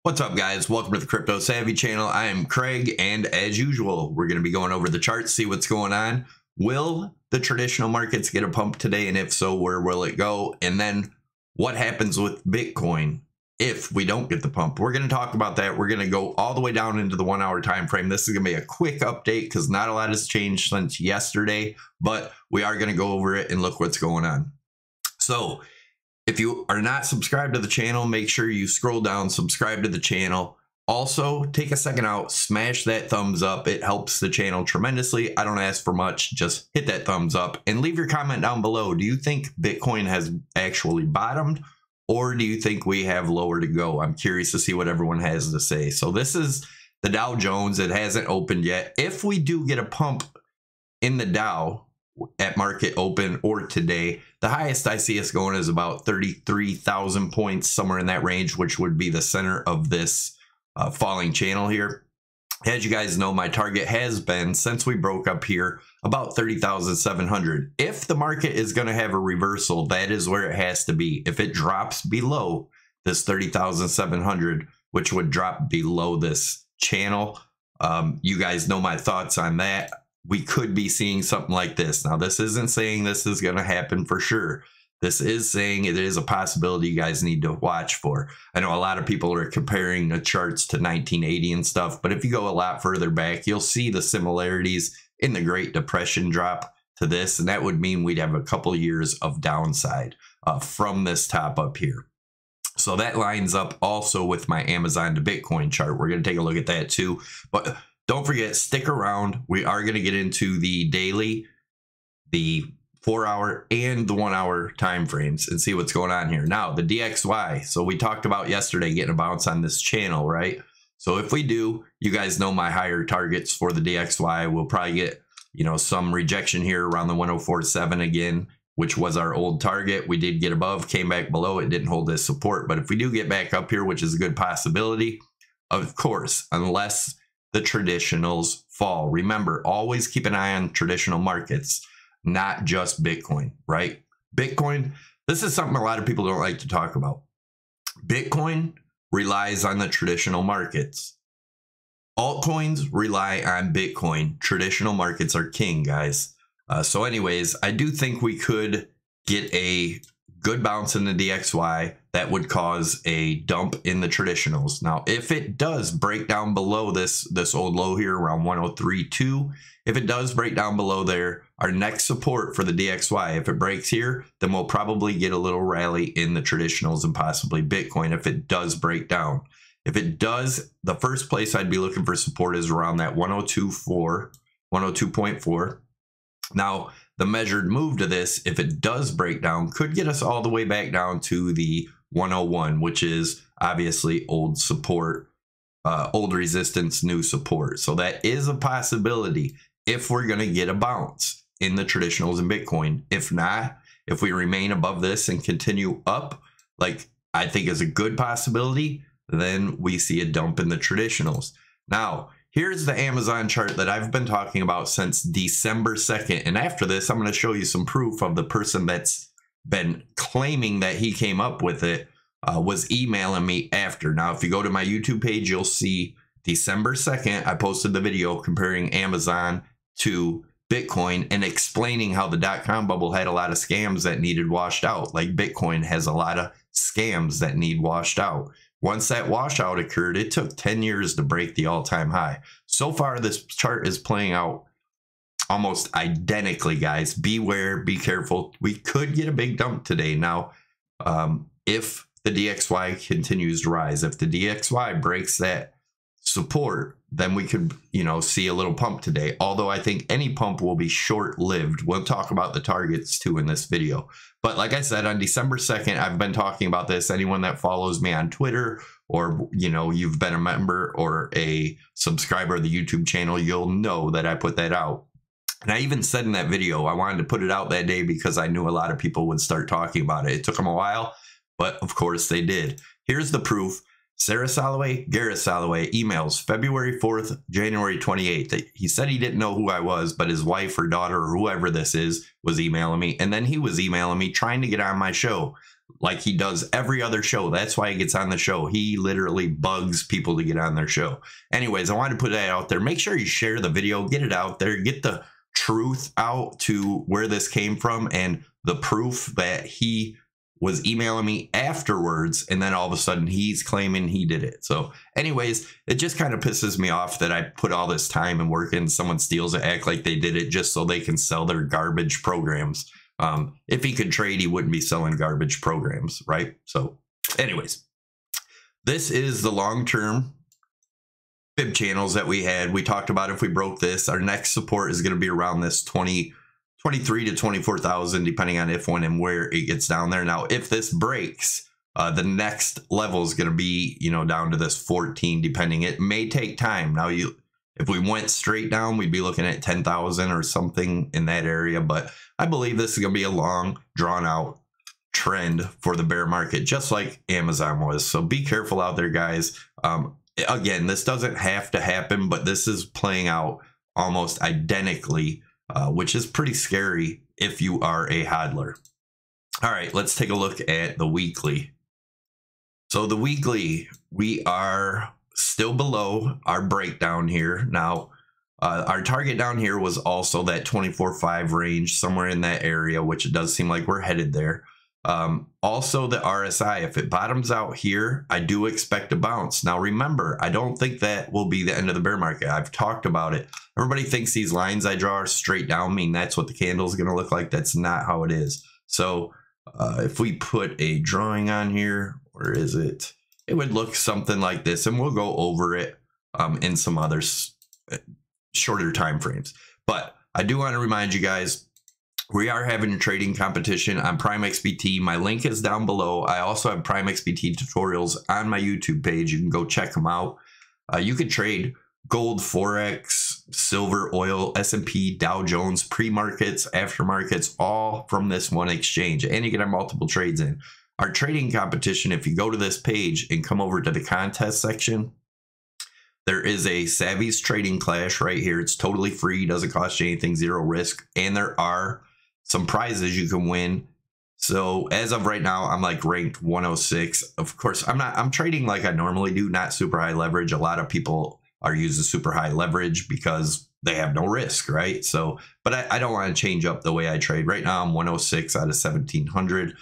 What's up, guys? Welcome to the Crypto Savvy channel. I am Craig, and as usual, we're going to be going over the charts, see what's going on. Will the traditional markets get a pump today? And if so, where will it go? And then what happens with Bitcoin if we don't get the pump? We're going to talk about that. We're going to go all the way down into the 1 hour time frame. This is going to be a quick update because not a lot has changed since yesterday, but we are going to go over it and look what's going on. So if you are not subscribed to the channel, make sure you scroll down, subscribe to the channel. Also, take a second out, smash that thumbs up. It helps the channel tremendously. I don't ask for much. Just hit that thumbs up and leave your comment down below. Do you think Bitcoin has actually bottomed, or do you think we have lower to go? I'm curious to see what everyone has to say. So this is the Dow Jones. It hasn't opened yet. If we do get a pump in the Dow at market open or today, the highest I see us going is about 33,000 points, somewhere in that range, which would be the center of this falling channel here. As you guys know, my target has been, since we broke up here, about 30,700. If the market is going to have a reversal, that is where it has to be. If it drops below this 30,700, which would drop below this channel, you guys know my thoughts on that. We could be seeing something like this. Now, this isn't saying this is going to happen for sure. This is saying it is a possibility you guys need to watch for. I know a lot of people are comparing the charts to 1980 and stuff, but if you go a lot further back, you'll see the similarities in the Great Depression drop to this, and that would mean we'd have a couple years of downside from this top up here. So that lines up also with my Amazon to Bitcoin chart. We're going to take a look at that too, but don't forget, stick around. We are going to get into the daily, the 4 hour and the 1 hour time frames and see what's going on here. Now, the DXY. So we talked about yesterday getting a bounce on this channel, right? So if we do, you guys know my higher targets for the DXY. We'll probably get, some rejection here around the 104.7 again, which was our old target. We did get above, came back below. It didn't hold this support. But if we do get back up here, which is a good possibility, of course, unless the traditionals fall. Remember, always keep an eye on traditional markets, not just Bitcoin, right? Bitcoin, this is something a lot of people don't like to talk about. Bitcoin relies on the traditional markets. Altcoins rely on Bitcoin. Traditional markets are king, guys. So anyways, I do think we could get a good bounce in the DXY that would cause a dump in the traditionals. Now, if it does break down below this old low here around 103.2, if it does break down below there, our next support for the DXY, if it breaks here, then we'll probably get a little rally in the traditionals and possibly Bitcoin if it does break down. If it does, the first place I'd be looking for support is around that 102.4, 102.4. Now, the measured move to this, if it does break down, could get us all the way back down to the 101, which is obviously old support, old resistance, new support. So that is a possibility if we're going to get a bounce in the traditionals and Bitcoin. If not, if we remain above this and continue up, like I think is a good possibility, then we see a dump in the traditionals. Now, here's the Amazon chart that I've been talking about since December 2nd. And after this, I'm going to show you some proof of the person that's been claiming that he came up with it was emailing me after. Now, if you go to my YouTube page, you'll see December 2nd, I posted the video comparing Amazon to Bitcoin and explaining how the dot-com bubble had a lot of scams that needed washed out. Like Bitcoin has a lot of scams that need washed out. Once that washout occurred, it took 10 years to break the all-time high. So far, this chart is playing out almost identically, guys. Beware, be careful. We could get a big dump today. Now, if the DXY continues to rise, if the DXY breaks that support, then we could, see a little pump today. Although I think any pump will be short-lived. We'll talk about the targets too in this video. But like I said, on December 2nd, I've been talking about this. Anyone that follows me on Twitter or, you've been a member or a subscriber of the YouTube channel, you'll know that I put that out. And I even said in that video, I wanted to put it out that day because I knew a lot of people would start talking about it. It took them a while, but of course they did. Here's the proof. Sarah Soloway, Garrett Soloway, emails February 4th, January 28th. He said he didn't know who I was, but his wife or daughter or whoever this is was emailing me. And then he was emailing me trying to get on my show. like he does every other show. That's why he gets on the show. He literally bugs people to get on their show. Anyways, I wanted to put that out there. Make sure you share the video, get it out there, get the truth out to where this came from and the proof that he was emailing me afterwards, and then all of a sudden he's claiming he did it. So anyways, it just kind of pisses me off that I put all this time and work in, someone steals it, act like they did it just so they can sell their garbage programs. If he could trade, he wouldn't be selling garbage programs, right? So anyways, this is the long-term fib channels that we had. We talked about if we broke this, our next support is going to be around this 23 to 24,000, depending on if, when, and where it gets down there. Now, if this breaks, the next level is going to be, you know, down to this 14, depending. It may take time. Now, if we went straight down, we'd be looking at 10,000 or something in that area. But I believe this is going to be a long, drawn-out trend for the bear market, just like Amazon was. So be careful out there, guys. Again, this doesn't have to happen, but this is playing out almost identically, which is pretty scary if you are a hodler. All right, let's take a look at the weekly. So the weekly, we are still below our breakdown here. Now, our target down here was also that 24.5 range, somewhere in that area, which it does seem like we're headed there. Also the RSI, if it bottoms out here, I do expect a bounce. Now remember, I don't think that will be the end of the bear market. I've talked about it. Everybody thinks these lines I draw are straight down, mean that's what the candle is going to look like. That's not how it is. So if we put a drawing on here, where is it? It would look something like this, and we'll go over it in some other shorter time frames. But I do want to remind you guys, we are having a trading competition on Prime XBT. My link is down below. I also have Prime XBT tutorials on my YouTube page. You can go check them out. You can trade gold, Forex, silver, oil, S&P, Dow Jones, pre-markets, aftermarkets, all from this one exchange. And you can have multiple trades in. Our trading competition, if you go to this page and come over to the contest section, there is a Savvy's Trading Clash right here. It's totally free, doesn't cost you anything, zero risk. And there are some prizes you can win. So as of right now, I'm like ranked 106. Of course, I'm trading like I normally do, not super high leverage. A lot of people are using super high leverage because they have no risk, right? So, but I don't want to change up the way I trade. Right now, I'm 106 out of 1,700.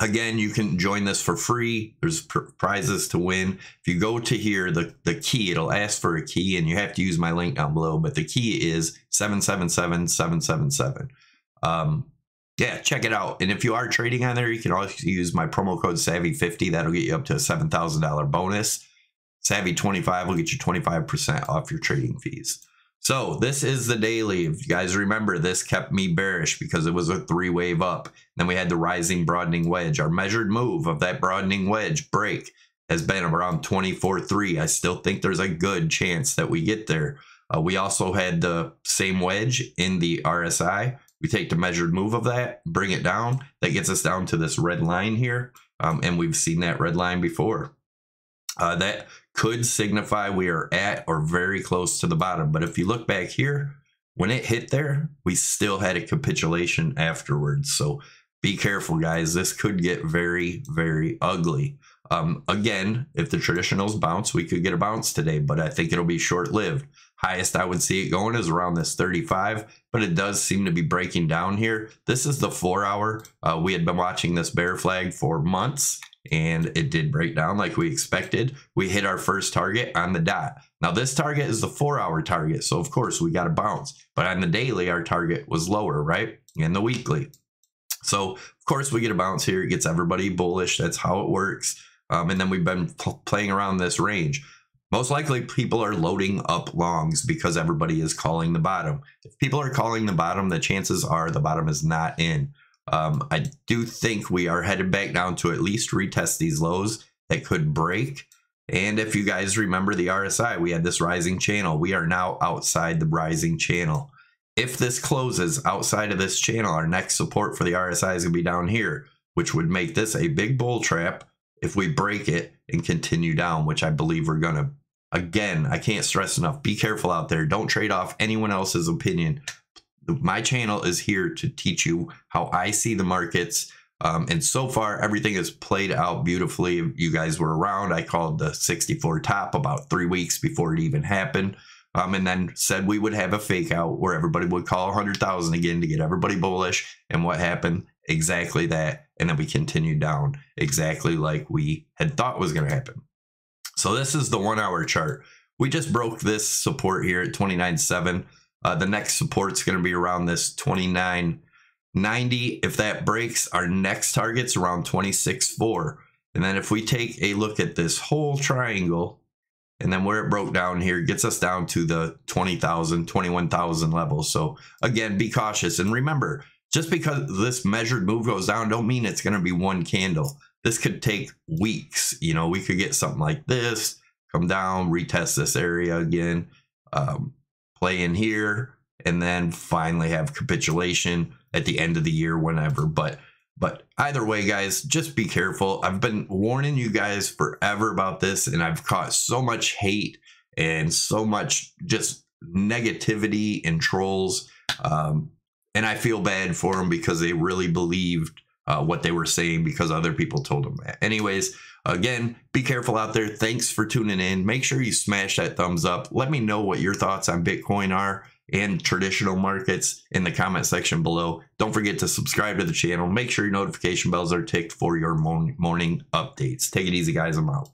Again, you can join this for free. There's prizes to win. If you go to here, the key, it'll ask for a key, and you have to use my link down below, but the key is 777777. Yeah, check it out. And if you are trading on there, you can also use my promo code Savvy50. That'll get you up to a $7,000 bonus. Savvy25 will get you 25% off your trading fees. So this is the daily. If you guys remember, this kept me bearish because it was a three-wave up. Then we had the rising broadening wedge. Our measured move of that broadening wedge break has been around 24.3. I still think there's a good chance that we get there. We also had the same wedge in the RSI. We take the measured move of that, bring it down. That gets us down to this red line here. And we've seen that red line before. That could signify we are at or very close to the bottom. But if you look back here, when it hit there, we still had a capitulation afterwards. So be careful, guys. This could get very, very ugly. Again, if the traditionals bounce, we could get a bounce today, but I think it'll be short-lived. Highest I would see it going is around this 35, but it does seem to be breaking down here. This is the 4 hour. We had been watching this bear flag for months, and it did break down like we expected. We hit our first target on the dot. Now this target is the 4 hour target, so of course we got to bounce. But on the daily, our target was lower, right? And the weekly. So of course we get a bounce here. It gets everybody bullish. That's how it works. And then we've been playing around this range. Most likely people are loading up longs because everybody is calling the bottom. If people are calling the bottom, the chances are the bottom is not in. I do think we are headed back down to at least retest these lows that could break. And if you guys remember the RSI, we had this rising channel. We are now outside the rising channel. If this closes outside of this channel, our next support for the RSI is going to be down here, which would make this a big bull trap if we break it and continue down, which I believe we're going to. Again, I can't stress enough. Be careful out there. Don't trade off anyone else's opinion. My channel is here to teach you how I see the markets, And so far, everything has played out beautifully. You guys were around. I called the 64 top about 3 weeks before it even happened. And then said we would have a fake out where everybody would call 100,000 again to get everybody bullish. And what happened? Exactly that. And then we continued down exactly like we had thought was going to happen. So this is the 1 hour chart. We just broke this support here at 29.7. The next support's going to be around this 29.90. If that breaks, our next target's around 26.4. And then if we take a look at this whole triangle, and then where it broke down here, gets us down to the 20,000, 21,000 level. So again, be cautious. And remember, just because this measured move goes down, don't mean it's going to be one candle. This could take weeks. You know, we could get something like this, come down, retest this area again, play in here, and then finally have capitulation at the end of the year, whenever. But either way, guys, just be careful. I've been warning you guys forever about this, and I've caught so much hate and so much just negativity and trolls. And I feel bad for them because they really believed what they were saying because other people told them that. Anyways, again, be careful out there. Thanks for tuning in. Make sure you smash that thumbs up. Let me know what your thoughts on Bitcoin are and traditional markets in the comment section below. Don't forget to subscribe to the channel. Make sure your notification bells are ticked for your morning updates. Take it easy, guys. I'm out.